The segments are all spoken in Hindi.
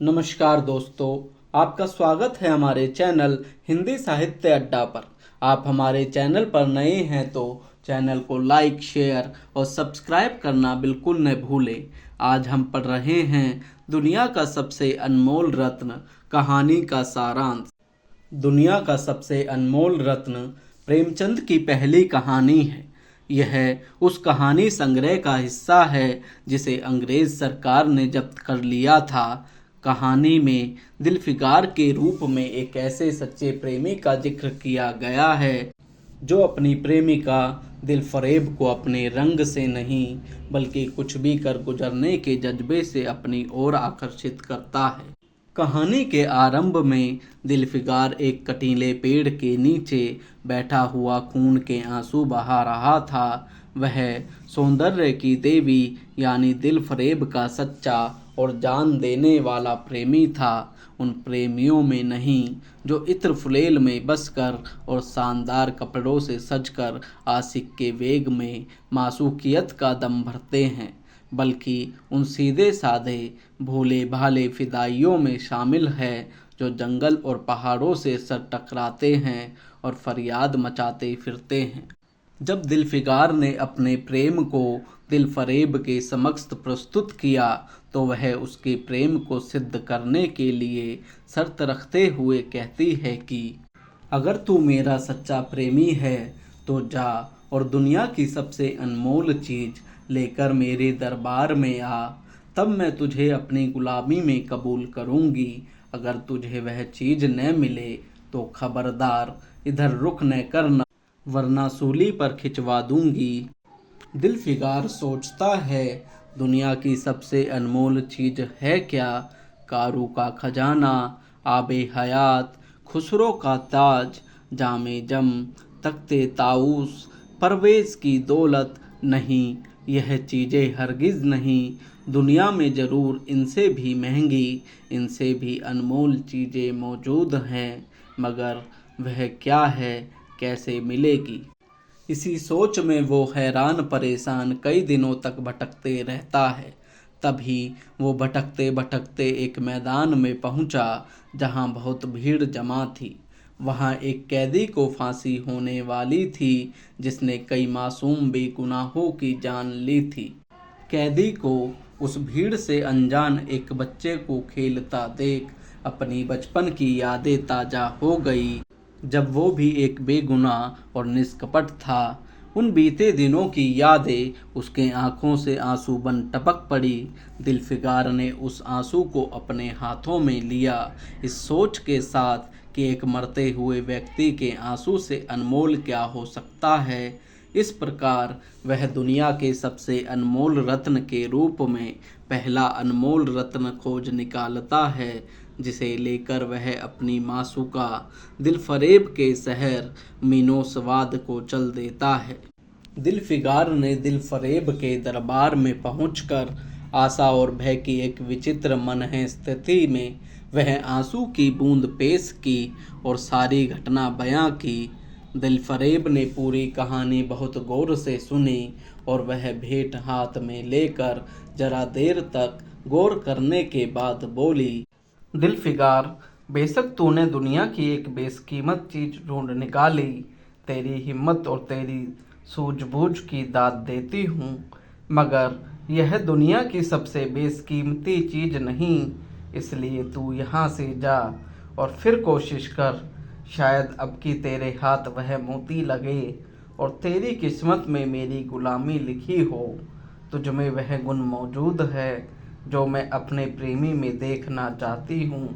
नमस्कार दोस्तों, आपका स्वागत है हमारे चैनल हिंदी साहित्य अड्डा पर। आप हमारे चैनल पर नए हैं तो चैनल को लाइक, शेयर और सब्सक्राइब करना बिल्कुल न भूलें। आज हम पढ़ रहे हैं दुनिया का सबसे अनमोल रत्न, कहानी का सारांश। दुनिया का सबसे अनमोल रत्न प्रेमचंद की पहली कहानी है। यह उस कहानी संग्रह का हिस्सा है जिसे अंग्रेज सरकार ने जब्त कर लिया था। कहानी में दिलफिकार के रूप में एक ऐसे सच्चे प्रेमी का जिक्र किया गया है जो अपनी प्रेमिका दिलफरेब को अपने रंग से नहीं बल्कि कुछ भी कर गुजरने के जज्बे से अपनी ओर आकर्षित करता है। कहानी के आरंभ में दिलफिकार एक कटीले पेड़ के नीचे बैठा हुआ खून के आंसू बहा रहा था। वह सौंदर्य की देवी यानी दिलफरेब का सच्चा और जान देने वाला प्रेमी था। उन प्रेमियों में नहीं जो इत्र फुलेल में बसकर और शानदार कपड़ों से सजकर आशिक के वेग में मासूकियत का दम भरते हैं, बल्कि उन सीधे साधे भोले भाले फिदाइयों में शामिल है जो जंगल और पहाड़ों से सर टकराते हैं और फरियाद मचाते फिरते हैं। जब दिलफिकार ने अपने प्रेम को दिलफरेब के समक्ष प्रस्तुत किया तो वह उसके प्रेम को सिद्ध करने के लिए शर्त रखते हुए कहती है कि अगर तू मेरा सच्चा प्रेमी है तो जा और दुनिया की सबसे अनमोल चीज लेकर मेरे दरबार में आ, तब मैं तुझे अपनी गुलामी में कबूल करूंगी। अगर तुझे वह चीज न मिले तो खबरदार इधर रुख न करना, वरना सूली पर खिंचवा दूंगी। दिलफिकार सोचता है, दुनिया की सबसे अनमोल चीज है क्या? कारू का खजाना, आबे हयात, खुसरो का ताज, जामे जम, तख्ते ताऊस, परवेज की दौलत नहीं, यह चीज़ें हरगिज़ नहीं। दुनिया में ज़रूर इनसे भी महंगी, इनसे भी अनमोल चीज़ें मौजूद हैं, मगर वह क्या है, कैसे मिलेगी? इसी सोच में वो हैरान परेशान कई दिनों तक भटकते रहता है। तभी वो भटकते भटकते एक मैदान में पहुंचा जहां बहुत भीड़ जमा थी। वहां एक कैदी को फांसी होने वाली थी जिसने कई मासूम बेगुनाहों की जान ली थी। कैदी को उस भीड़ से अनजान एक बच्चे को खेलता देख अपनी बचपन की यादें ताज़ा हो गई, जब वो भी एक बेगुनाह और निष्कपट था। उन बीते दिनों की यादें उसके आंखों से आंसू बन टपक पड़ी। दिलफिकार ने उस आंसू को अपने हाथों में लिया, इस सोच के साथ कि एक मरते हुए व्यक्ति के आंसू से अनमोल क्या हो सकता है। इस प्रकार वह दुनिया के सबसे अनमोल रत्न के रूप में पहला अनमोल रत्न खोज निकालता है, जिसे लेकर वह अपनी मासूका दिलफरेब के शहर मीनोसवाद को चल देता है। दिलफिकार ने दिलफरेब के दरबार में पहुंचकर आशा और भय की एक विचित्र मनह स्थिति में वह आंसू की बूंद पेश की और सारी घटना बयां की। दिलफरेब ने पूरी कहानी बहुत गौर से सुनी और वह भेंट हाथ में लेकर जरा देर तक गौर करने के बाद बोली, दिलफिकार, बेशक तूने दुनिया की एक बेशकीमत चीज ढूंढ निकाली। तेरी हिम्मत और तेरी सूझबूझ की दाद देती हूँ, मगर यह दुनिया की सबसे बेशकीमती चीज नहीं। इसलिए तू यहाँ से जा और फिर कोशिश कर, शायद अब की तेरे हाथ वह मोती लगे और तेरी किस्मत में मेरी गुलामी लिखी हो। तुझ में वह गुण मौजूद है जो मैं अपने प्रेमी में देखना चाहती हूँ,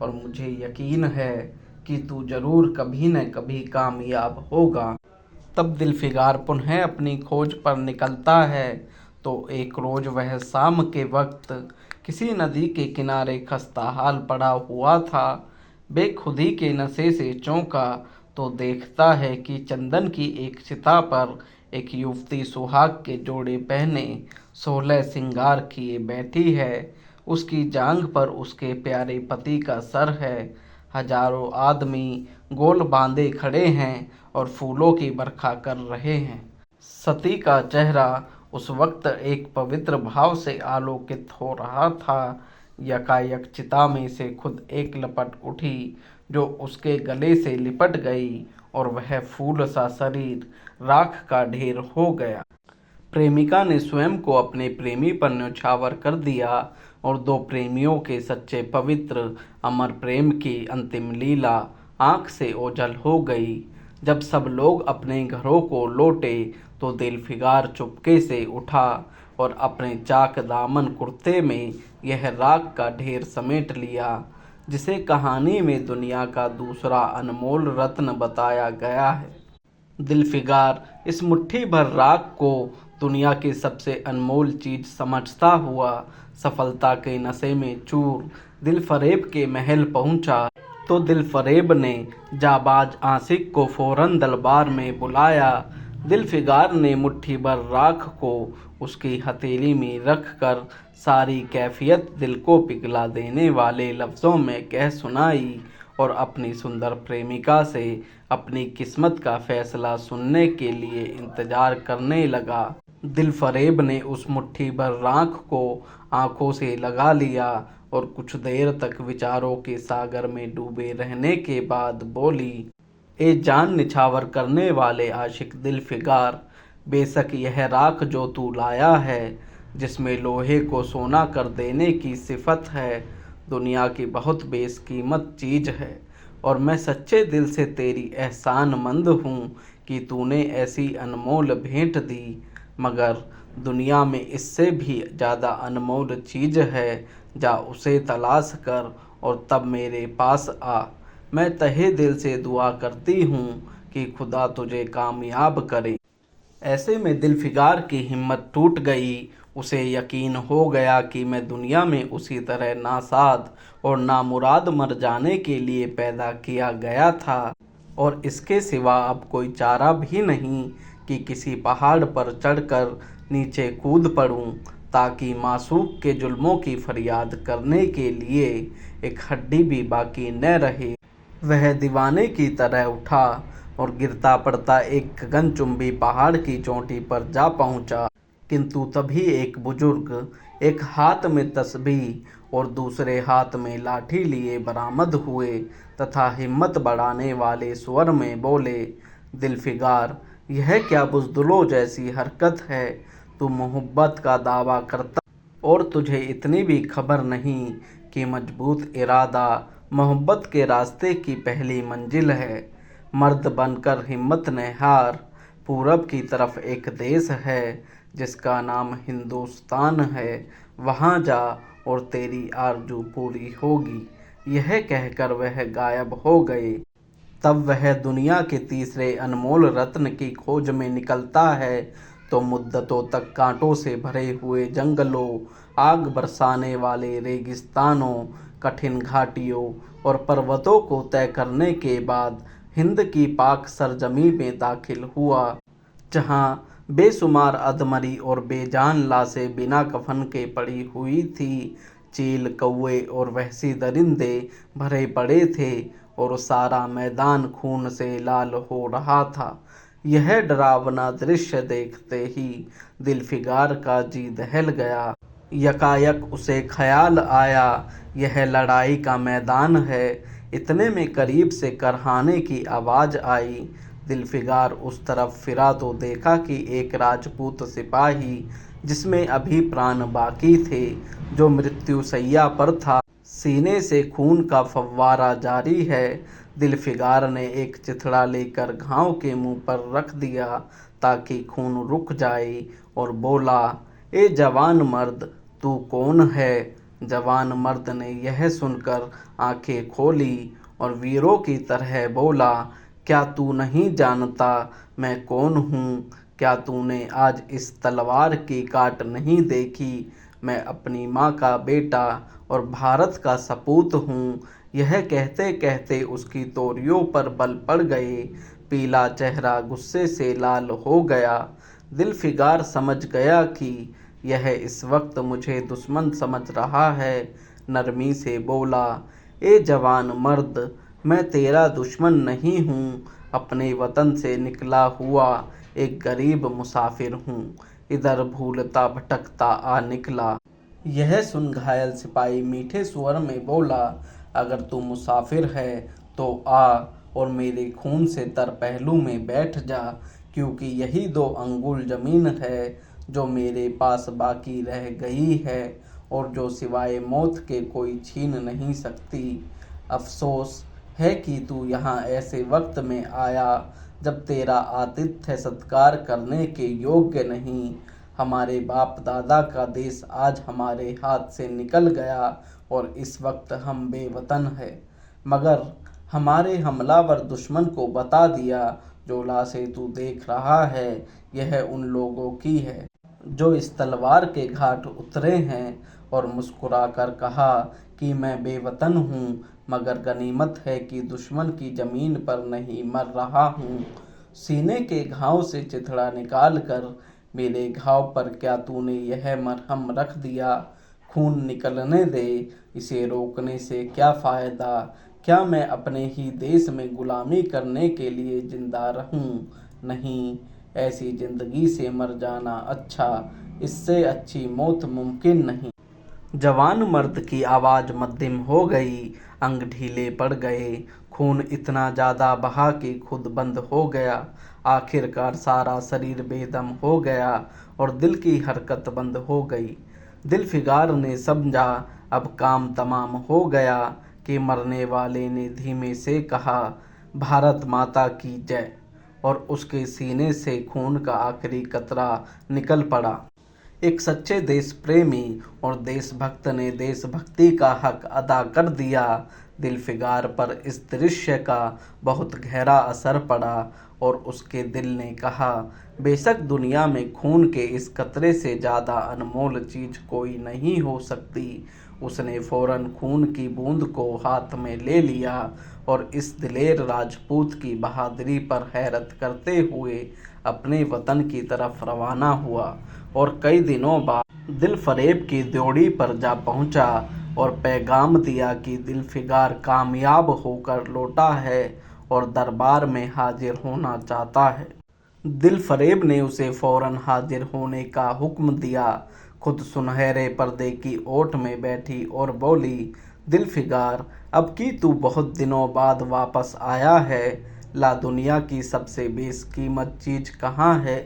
और मुझे यकीन है कि तू जरूर कभी न कभी कामयाब होगा। तब दिलफिकार पुनः अपनी खोज पर निकलता है। तो एक रोज वह शाम के वक्त किसी नदी के किनारे खस्ताहाल पड़ा हुआ था। बेखुदी के नशे से चौंका तो देखता है कि चंदन की एक चिता पर एक युवती सुहाग के जोड़े पहने 16 श्रृंगार किए बैठी है। उसकी जांघ पर उसके प्यारे पति का सर है। हजारों आदमी गोल बांधे खड़े हैं और फूलों की बरखा कर रहे हैं। सती का चेहरा उस वक्त एक पवित्र भाव से आलोकित हो रहा था। यकायक चिता में से खुद एक लपट उठी जो उसके गले से लिपट गई और वह फूल सा शरीर राख का ढेर हो गया। प्रेमिका ने स्वयं को अपने प्रेमी पर न्यौछावर कर दिया और दो प्रेमियों के सच्चे पवित्र अमर प्रेम की अंतिम लीला आंख से ओझल हो गई। जब सब लोग अपने घरों को लौटे तो दिलफिगार चुपके से उठा और अपने चाक दामन कुर्ते में यह राख का ढेर समेट लिया जिसे कहानी में दुनिया का दूसरा अनमोल रत्न बताया गया है। दिलफिगार इस मुट्ठी भर राख को दुनिया की सबसे अनमोल चीज समझता हुआ सफलता के नशे में चूर दिलफरेब के महल पहुंचा तो दिलफरेब ने जाबाज आशिक को फौरन दरबार में बुलाया। दिलफिगार ने मुट्ठी भर राख को उसकी हथेली में रखकर सारी कैफियत दिल को पिघला देने वाले लफ्ज़ों में कह सुनाई और अपनी सुंदर प्रेमिका से अपनी किस्मत का फैसला सुनने के लिए इंतजार करने लगा। दिलफरेब ने उस मुट्ठी भर राख को आंखों से लगा लिया और कुछ देर तक विचारों के सागर में डूबे रहने के बाद बोली, ए जान निछावर करने वाले आशिक दिलफिगार, बेशक यह राख जो तू लाया है जिसमें लोहे को सोना कर देने की सिफत है दुनिया की बहुत बेशकीमत चीज़ है और मैं सच्चे दिल से तेरी एहसानमंद हूँ कि तूने ऐसी अनमोल भेंट दी, मगर दुनिया में इससे भी ज़्यादा अनमोल चीज़ है। जा उसे तलाश कर और तब मेरे पास आ। मैं तहे दिल से दुआ करती हूँ कि खुदा तुझे कामयाब करे। ऐसे में दिलफिगार की हिम्मत टूट गई। उसे यकीन हो गया कि मैं दुनिया में उसी तरह नासाद और नामुराद मर जाने के लिए पैदा किया गया था और इसके सिवा अब कोई चारा भी नहीं कि किसी पहाड़ पर चढ़कर नीचे कूद पड़ूं ताकि मासूक के जुल्मों की फरियाद करने के लिए एक हड्डी भी बाकी न रहे। वह दीवाने की तरह उठा और गिरता पड़ता एक गगनचुंबी पहाड़ की चोटी पर जा पहुंचा, किंतु तभी एक बुजुर्ग एक हाथ में तस्बीह और दूसरे हाथ में लाठी लिए बरामद हुए तथा हिम्मत बढ़ाने वाले स्वर में बोले, दिलफिगार, यह क्या बुज़दिलों जैसी हरकत है। तू मोहब्बत का दावा करता और तुझे इतनी भी खबर नहीं कि मजबूत इरादा मोहब्बत के रास्ते की पहली मंजिल है। मर्द बनकर हिम्मत न हार। पूरब की तरफ एक देश है जिसका नाम हिंदुस्तान है, वहाँ जा और तेरी आरज़ू पूरी होगी। यह कहकर वह गायब हो गए। तब वह दुनिया के तीसरे अनमोल रत्न की खोज में निकलता है तो मुद्दतों तक कांटों से भरे हुए जंगलों, आग बरसाने वाले रेगिस्तानों, कठिन घाटियों और पर्वतों को तय करने के बाद हिंद की पाक सरजमी में दाखिल हुआ, जहाँ बेशुमार अधमरी और बेजान लाशें बिना कफन के पड़ी हुई थी। चील, कौवे और वहशी दरिंदे भरे पड़े थे और सारा मैदान खून से लाल हो रहा था। यह डरावना दृश्य देखते ही दिलफिगार का जी दहल गया। यकायक उसे ख्याल आया, यह लड़ाई का मैदान है। इतने में करीब से करहाने की आवाज़ आई। दिलफिगार उस तरफ फिरा तो देखा कि एक राजपूत सिपाही, जिसमें अभी प्राण बाकी थे, जो मृत्यु शैया पर था, सीने से खून का फव्वारा जारी है। दिलफिगार ने एक चिथड़ा लेकर घाव के मुंह पर रख दिया ताकि खून रुक जाए और बोला, ए जवान मर्द, तू कौन है। जवान मर्द ने यह सुनकर आंखें खोली और वीरों की तरह बोला, क्या तू नहीं जानता मैं कौन हूँ। क्या तूने आज इस तलवार की काट नहीं देखी। मैं अपनी माँ का बेटा और भारत का सपूत हूँ। यह कहते कहते उसकी तोरियों पर बल पड़ गए। पीला चेहरा गुस्से से लाल हो गया। दिलफिगार समझ गया कि यह इस वक्त मुझे दुश्मन समझ रहा है। नरमी से बोला, ए जवान मर्द, मैं तेरा दुश्मन नहीं हूँ। अपने वतन से निकला हुआ एक गरीब मुसाफिर हूँ। इधर भूलता भटकता आ निकला। यह सुन घायल सिपाही मीठे स्वर में बोला, अगर तू मुसाफिर है तो आ और मेरे खून से तर पहलू में बैठ जा, क्योंकि यही 2 अंगुल जमीन है जो मेरे पास बाकी रह गई है और जो सिवाय मौत के कोई छीन नहीं सकती। अफसोस है कि तू यहाँ ऐसे वक्त में आया जब तेरा आतिथ्य सत्कार करने के योग्य नहीं। हमारे बाप दादा का देश आज हमारे हाथ से निकल गया और इस वक्त हम बेवतन है। मगर हमारे हमलावर दुश्मन को बता दिया, जो लाशें तू देख रहा है यह उन लोगों की है जो इस तलवार के घाट उतरे हैं, और मुस्कुराकर कहा कि मैं बेवतन हूँ, मगर गनीमत है कि दुश्मन की जमीन पर नहीं मर रहा हूँ। सीने के घाव से चिथड़ा निकाल कर मेरे घाव पर क्या तूने यह मरहम रख दिया? खून निकलने दे, इसे रोकने से क्या फ़ायदा? क्या मैं अपने ही देश में गुलामी करने के लिए जिंदा रहूं? नहीं, ऐसी जिंदगी से मर जाना अच्छा, इससे अच्छी मौत मुमकिन नहीं। जवान मर्द की आवाज़ मद्धिम हो गई, अंग ढीले पड़ गए, खून इतना ज़्यादा बहा कि खुद बंद हो गया। आखिरकार सारा शरीर बेदम हो गया और दिल की हरकत बंद हो गई। दिलफिगार ने समझा अब काम तमाम हो गया कि मरने वाले ने धीमे से कहा, भारत माता की जय, और उसके सीने से खून का आखिरी कतरा निकल पड़ा। एक सच्चे देश प्रेमी और देशभक्त ने देशभक्ति का हक अदा कर दिया। दिलफिगार पर इस दृश्य का बहुत गहरा असर पड़ा और उसके दिल ने कहा, बेशक दुनिया में खून के इस कतरे से ज़्यादा अनमोल चीज़ कोई नहीं हो सकती। उसने फौरन खून की बूंद को हाथ में ले लिया और इस दिलेर राजपूत की बहादुरी पर हैरत करते हुए अपने वतन की तरफ रवाना हुआ और कई दिनों बाद दिलफरेब की ड्योढ़ी पर जा पहुंचा और पैगाम दिया कि दिलफिगार कामयाब होकर लौटा है और दरबार में हाजिर होना चाहता है। दिलफरेब ने उसे फौरन हाजिर होने का हुक्म दिया। खुद सुनहरे पर्दे की ओट में बैठी और बोली, दिलफिगार, अब की तू बहुत दिनों बाद वापस आया है, ला दुनिया की सबसे बेशकीमत चीज़ कहाँ है?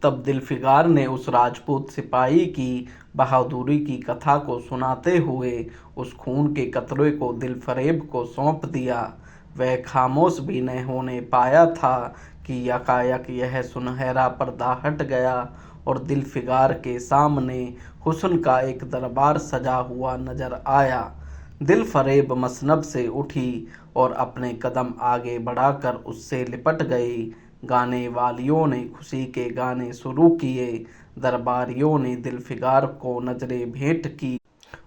तब दिलफिगार ने उस राजपूत सिपाही की बहादुरी की कथा को सुनाते हुए उस खून के कतरे को दिलफरेब को सौंप दिया। वह खामोश भी न होने पाया था कि यकायक यह सुनहरा पर्दा हट गया और दिलफिगार के सामने हुस्न का एक दरबार सजा हुआ नजर आया। दिलफरेब मसनद से उठी और अपने कदम आगे बढ़ाकर उससे लिपट गई। गाने वालियों ने खुशी के गाने शुरू किए, दरबारियों ने दिलफिगार को नजरें भेंट की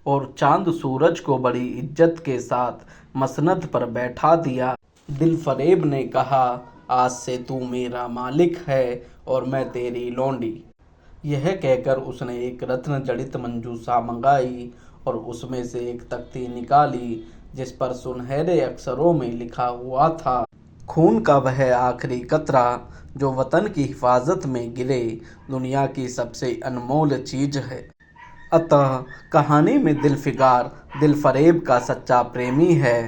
और चांद सूरज को बड़ी इज्जत के साथ मसनद पर बैठा दिया। दिलफरेब ने कहा, आज से तू मेरा मालिक है और मैं तेरी लौंडी। यह कहकर उसने एक रत्न जड़ित मंजूसा मंगाई और उसमें से एक तख्ती निकाली जिस पर सुनहरे अक्षरों में लिखा हुआ था, खून का वह आखिरी कतरा जो वतन की हिफाजत में गिरे दुनिया की सबसे अनमोल चीज है। अतः कहानी में दिलफिगार दिलफरेब का सच्चा प्रेमी है।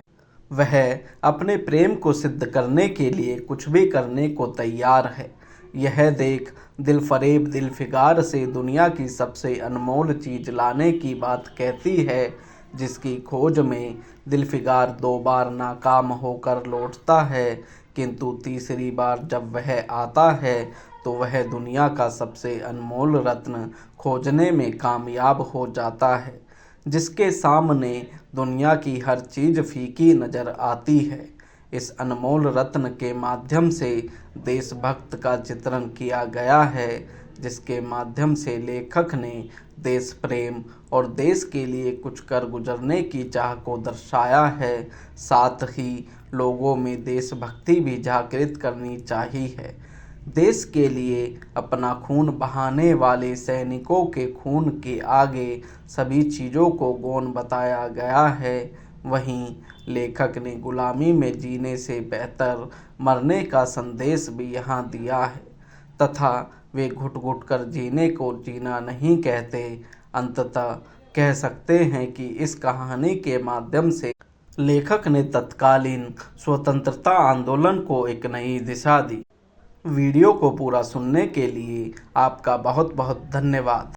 वह अपने प्रेम को सिद्ध करने के लिए कुछ भी करने को तैयार है। यह देख दिलफरेब दिलफिगार से दुनिया की सबसे अनमोल चीज लाने की बात कहती है, जिसकी खोज में दिलफिगार 2 बार नाकाम होकर लौटता है, किंतु तीसरी बार जब वह आता है तो वह दुनिया का सबसे अनमोल रत्न खोजने में कामयाब हो जाता है, जिसके सामने दुनिया की हर चीज़ फीकी नज़र आती है। इस अनमोल रत्न के माध्यम से देशभक्त का चित्रण किया गया है, जिसके माध्यम से लेखक ने देश प्रेम और देश के लिए कुछ कर गुजरने की चाह को दर्शाया है। साथ ही लोगों में देशभक्ति भी जागृत करनी चाहिए। देश के लिए अपना खून बहाने वाले सैनिकों के खून के आगे सभी चीज़ों को गौण बताया गया है। वहीं लेखक ने गुलामी में जीने से बेहतर मरने का संदेश भी यहाँ दिया है, तथा वे घुट घुट कर जीने को जीना नहीं कहते, अंततः कह सकते हैं कि इस कहानी के माध्यम से लेखक ने तत्कालीन स्वतंत्रता आंदोलन को एक नई दिशा दी। वीडियो को पूरा सुनने के लिए आपका बहुत बहुत धन्यवाद।